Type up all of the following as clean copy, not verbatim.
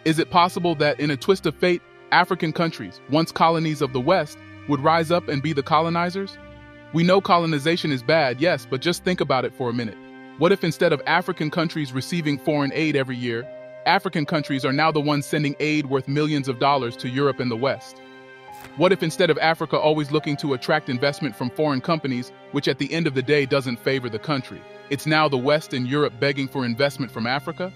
Is it possible that in a twist of fate, African countries, once colonies of the West, would rise up and be the colonizers? We know colonization is bad, yes, but just think about it for a minute. What if instead of African countries receiving foreign aid every year, African countries are now the ones sending aid worth millions of dollars to Europe and the West? What if instead of Africa always looking to attract investment from foreign companies, which at the end of the day doesn't favor the country, it's now the West and Europe begging for investment from Africa?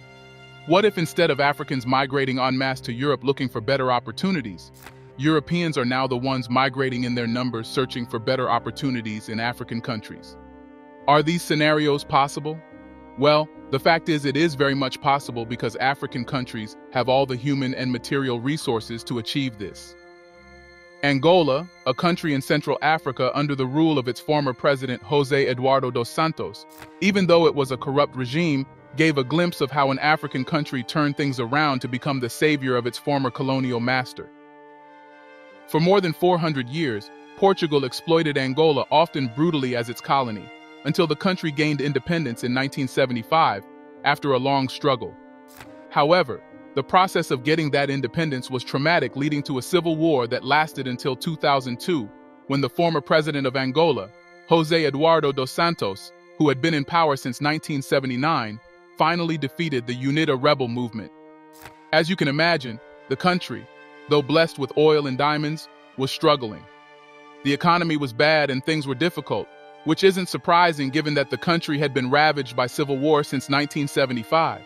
What if instead of Africans migrating en masse to Europe looking for better opportunities, Europeans are now the ones migrating in their numbers searching for better opportunities in African countries? Are these scenarios possible? Well, the fact is it is very much possible because African countries have all the human and material resources to achieve this. Angola, a country in Central Africa under the rule of its former president José Eduardo dos Santos, even though it was a corrupt regime, gave a glimpse of how an African country turned things around to become the savior of its former colonial master. For more than 400 years, Portugal exploited Angola often brutally as its colony, until the country gained independence in 1975, after a long struggle. However, the process of getting that independence was traumatic, leading to a civil war that lasted until 2002, when the former president of Angola, José Eduardo dos Santos, who had been in power since 1979, finally defeated the UNITA rebel movement. As you can imagine, the country, though blessed with oil and diamonds, was struggling. The economy was bad and things were difficult, which isn't surprising given that the country had been ravaged by civil war since 1975.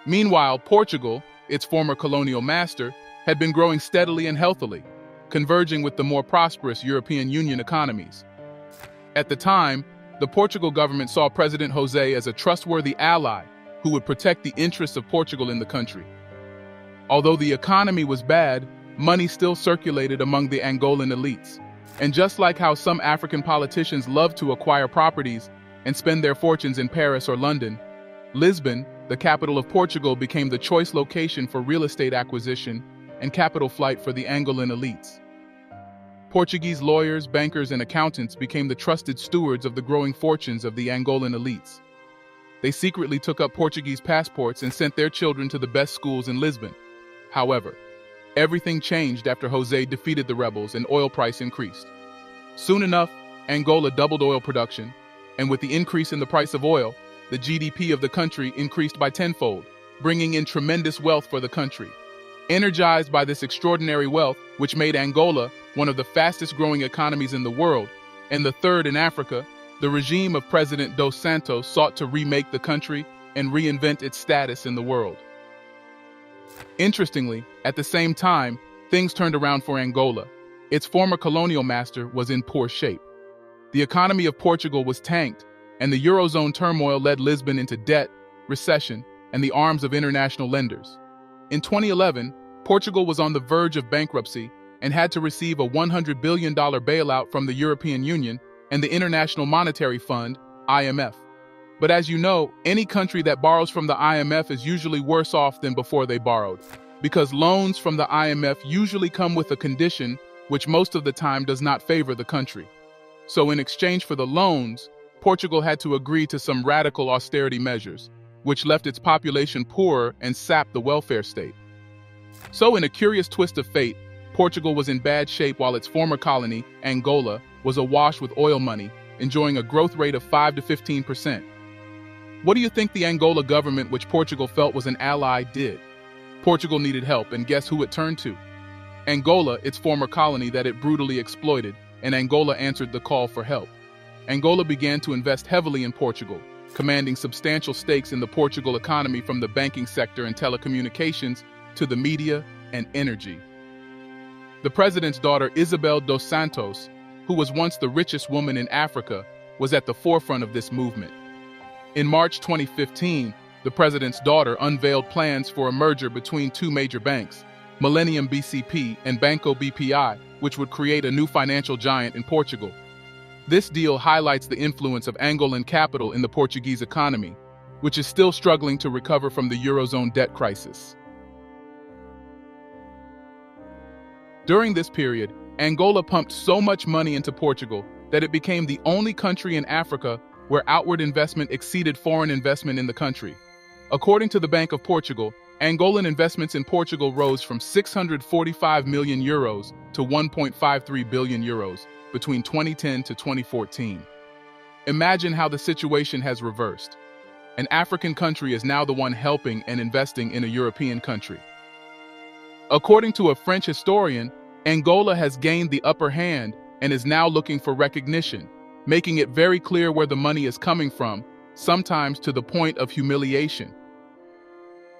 Meanwhile, Portugal, its former colonial master, had been growing steadily and healthily, converging with the more prosperous European Union economies. At the time, the Portugal government saw President José as a trustworthy ally who would protect the interests of Portugal in the country. Although the economy was bad, money still circulated among the Angolan elites. And just like how some African politicians love to acquire properties and spend their fortunes in Paris or London, Lisbon, the capital of Portugal, became the choice location for real estate acquisition and capital flight for the Angolan elites. Portuguese lawyers, bankers, and accountants became the trusted stewards of the growing fortunes of the Angolan elites. They secretly took up Portuguese passports and sent their children to the best schools in Lisbon. However, everything changed after José defeated the rebels and oil price increased. Soon enough, Angola doubled oil production, and with the increase in the price of oil, the GDP of the country increased by tenfold, bringing in tremendous wealth for the country. Energized by this extraordinary wealth, which made Angola one of the fastest-growing economies in the world, and the third in Africa, the regime of President Dos Santos sought to remake the country and reinvent its status in the world. Interestingly, at the same time, things turned around for Angola. Its former colonial master was in poor shape. The economy of Portugal was tanked, and the Eurozone turmoil led Lisbon into debt, recession, and the arms of international lenders. In 2011, Portugal was on the verge of bankruptcy and had to receive a $100 billion bailout from the European Union and the International Monetary Fund, IMF. But as you know, any country that borrows from the IMF is usually worse off than before they borrowed, because loans from the IMF usually come with a condition which most of the time does not favor the country. So in exchange for the loans, Portugal had to agree to some radical austerity measures, which left its population poorer and sapped the welfare state. So in a curious twist of fate, Portugal was in bad shape while its former colony, Angola, was awash with oil money, enjoying a growth rate of 5 to 15%. What do you think the Angola government, which Portugal felt was an ally, did? Portugal needed help, and guess who it turned to? Angola, its former colony that it brutally exploited, and Angola answered the call for help. Angola began to invest heavily in Portugal, commanding substantial stakes in the Portugal economy from the banking sector and telecommunications to the media and energy. The president's daughter, Isabel dos Santos, who was once the richest woman in Africa, was at the forefront of this movement. In March 2015, the president's daughter unveiled plans for a merger between two major banks, Millennium BCP and Banco BPI, which would create a new financial giant in Portugal. This deal highlights the influence of Angolan capital in the Portuguese economy, which is still struggling to recover from the Eurozone debt crisis. During this period, Angola pumped so much money into Portugal that it became the only country in Africa where outward investment exceeded foreign investment in the country. According to the Bank of Portugal, Angolan investments in Portugal rose from 645 million euros to 1.53 billion euros between 2010 to 2014. Imagine how the situation has reversed. An African country is now the one helping and investing in a European country. According to a French historian, Angola has gained the upper hand and is now looking for recognition, making it very clear where the money is coming from, sometimes to the point of humiliation.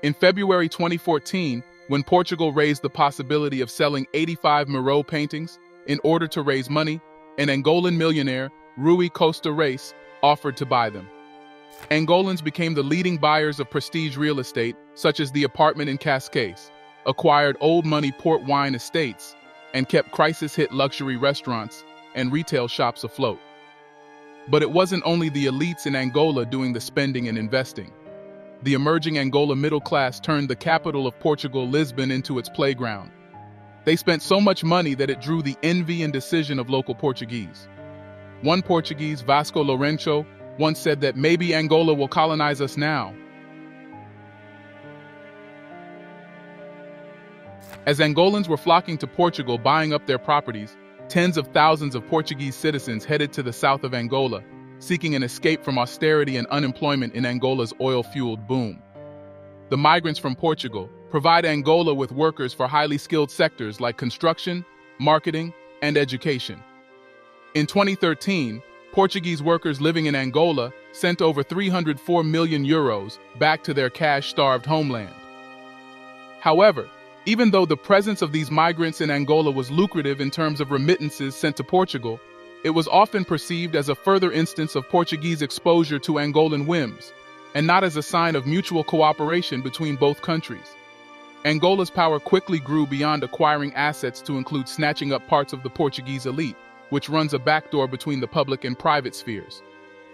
In February 2014, when Portugal raised the possibility of selling 85 Miro paintings in order to raise money, an Angolan millionaire, Rui Costa Reis, offered to buy them. Angolans became the leading buyers of prestige real estate, such as the apartment in Cascais, acquired old money port wine estates, and kept crisis-hit luxury restaurants and retail shops afloat. But it wasn't only the elites in Angola doing the spending and investing. The emerging Angola middle class turned the capital of Portugal, Lisbon, into its playground. They spent so much money that it drew the envy and decision of local Portuguese. One Portuguese, Vasco Lourenço, once said that maybe Angola will colonize us now. As Angolans were flocking to Portugal, buying up their properties, tens of thousands of Portuguese citizens headed to the south of Angola, seeking an escape from austerity and unemployment in Angola's oil-fueled boom. The migrants from Portugal provide Angola with workers for highly skilled sectors like construction, marketing, and education. In 2013, Portuguese workers living in Angola sent over 304 million euros back to their cash-starved homeland. However, even though the presence of these migrants in Angola was lucrative in terms of remittances sent to Portugal, it was often perceived as a further instance of Portuguese exposure to Angolan whims, and not as a sign of mutual cooperation between both countries. Angola's power quickly grew beyond acquiring assets to include snatching up parts of the Portuguese elite, which runs a backdoor between the public and private spheres.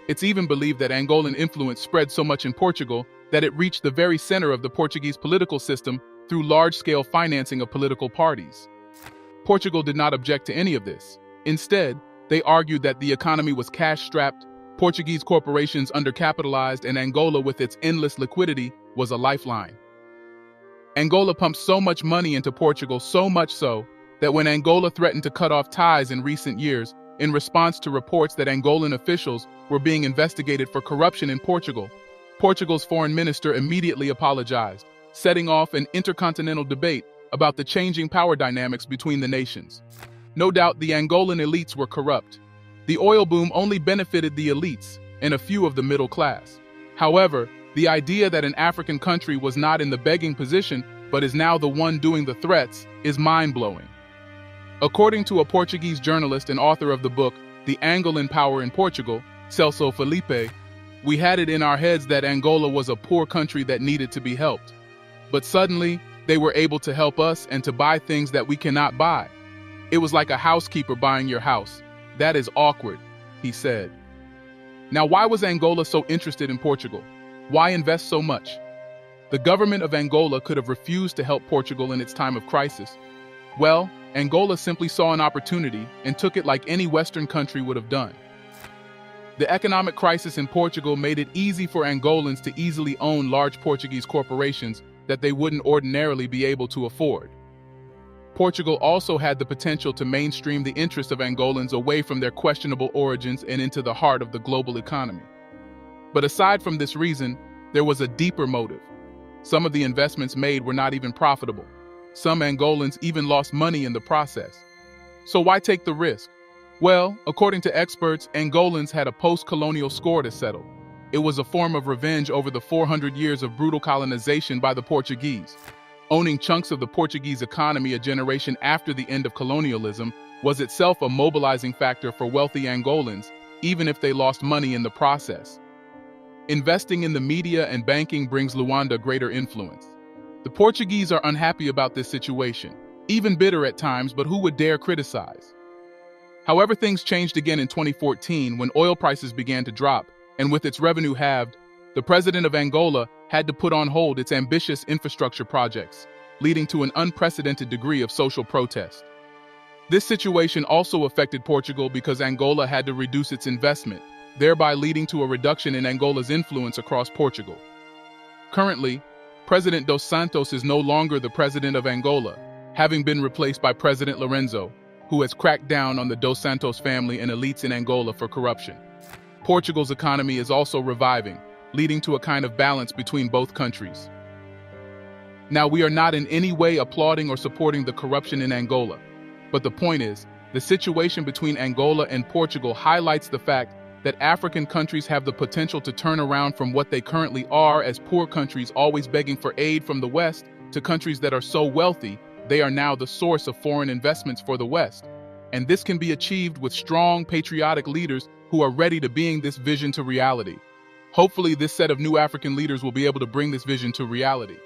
It's even believed that Angolan influence spread so much in Portugal that it reached the very center of the Portuguese political system through large-scale financing of political parties. Portugal did not object to any of this. Instead, they argued that the economy was cash-strapped, Portuguese corporations undercapitalized, and Angola, with its endless liquidity, was a lifeline. Angola pumped so much money into Portugal, so much so that when Angola threatened to cut off ties in recent years, in response to reports that Angolan officials were being investigated for corruption in Portugal, Portugal's foreign minister immediately apologized, setting off an intercontinental debate about the changing power dynamics between the nations. No doubt the Angolan elites were corrupt. The oil boom only benefited the elites and a few of the middle class. However, the idea that an African country was not in the begging position but is now the one doing the threats is mind-blowing. According to a Portuguese journalist and author of the book, The Angolan Power in Portugal, Celso Felipe, we had it in our heads that Angola was a poor country that needed to be helped. But suddenly, they were able to help us and to buy things that we cannot buy. It was like a housekeeper buying your house. That is awkward, he said. Now, why was Angola so interested in Portugal? Why invest so much? The government of Angola could have refused to help Portugal in its time of crisis. Well, Angola simply saw an opportunity and took it like any Western country would have done. The economic crisis in Portugal made it easy for Angolans to easily own large Portuguese corporations that they wouldn't ordinarily be able to afford. Portugal also had the potential to mainstream the interests of Angolans away from their questionable origins and into the heart of the global economy. But aside from this reason, there was a deeper motive. Some of the investments made were not even profitable. Some Angolans even lost money in the process. So why take the risk? Well, according to experts, Angolans had a post-colonial score to settle. It was a form of revenge over the 400 years of brutal colonization by the Portuguese. Owning chunks of the Portuguese economy a generation after the end of colonialism was itself a mobilizing factor for wealthy Angolans, even if they lost money in the process. Investing in the media and banking brings Luanda greater influence. The Portuguese are unhappy about this situation, even bitter at times, but who would dare criticize? However, things changed again in 2014 when oil prices began to drop, and with its revenue halved, the president of Angola had to put on hold its ambitious infrastructure projects, leading to an unprecedented degree of social protest. This situation also affected Portugal because Angola had to reduce its investment, thereby leading to a reduction in Angola's influence across Portugal. Currently, President dos Santos is no longer the president of Angola, having been replaced by President Lorenzo, who has cracked down on the dos Santos family and elites in Angola for corruption. Portugal's economy is also reviving, leading to a kind of balance between both countries. Now, we are not in any way applauding or supporting the corruption in Angola, but the point is, the situation between Angola and Portugal highlights the fact that African countries have the potential to turn around from what they currently are as poor countries always begging for aid from the West to countries that are so wealthy they are now the source of foreign investments for the West. And this can be achieved with strong patriotic leaders who are ready to bring this vision to reality. Hopefully, this set of new African leaders will be able to bring this vision to reality.